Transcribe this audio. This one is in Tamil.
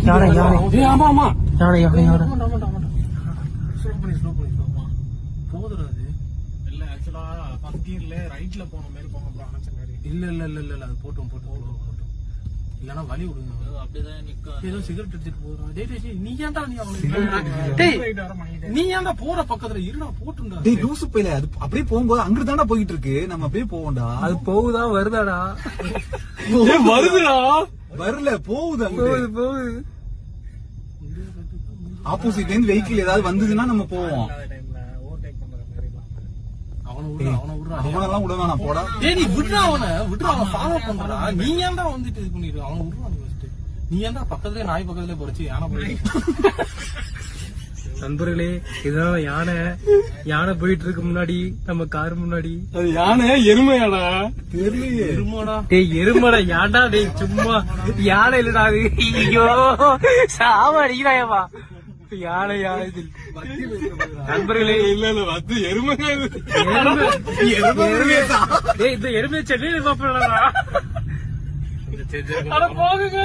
யானை யானை ஆமா ஆமா யானை யானை யானை போதுறாது இல்ல ஆக்சுவலா ஃபர்ஸ்ட் கியர்ல ரைட்ல போன மாதிரி போங்க ப்ரோ அனச்ச மாதிரி. இல்ல இல்ல இல்ல இல்ல அது போட்டோம் இல்லன்னா வலி விடுங்க. அப்படிதான் நிக்கும். ஏதோ சிகரெட் அடிச்சிட்டு போறான். டேய் நீ ஏன்டா நீ ஏன்டா போற பக்கத்துல இருடா போட்டுடா. டேய் லூசு பையல அது அப்படியே போகும்போது அங்கிட்டு தான்டா போயிட்டு இருக்கு. நம்ம அப்படியே போவோம்டா. அது போகுதா வருதாடா? வருதுடா. வரல போகுது போகுது போகுது. ஆப்போசிட்ல இருந்து வெஹிக்கிள் ஏதாவது வந்ததுன்னா நம்ம போவோம். டைம்ல ஓவர்டேக் பண்ற மாதிரி எல்லாம். அவனை விடுறா. அவனெல்லாம் விட வேணாம் போடா. டேய் நீ விடுறா அவனை ஃபாலோ பண்றா. நீ ஏன்டா வந்துட்டு இது பண்ணிரு. அவனை விடுறா நீ ஃபர்ஸ்ட். நீ ஏன்டா பக்கத்துலயே நாய் பக்கத்துலயே போறச்சு யானை போய். நண்பர்களே இதான் யானை போயிட்டு இருக்கு முன்னாடி நம்ம கார் முன்னாடி. அது யானை எருமையாடா தெரியலையே. எருமாடா. டேய் எருமடா ஏன்டா டேய் சும்மா யானை இல்லடா அது. ஐயோ சாவ அடிக்கிறாயவா யானையா இது. நண்பர்களே இல்ல வந்து எருமையா டேய் இந்த எருமையை சென்னையில பாப்பா போகுங்க.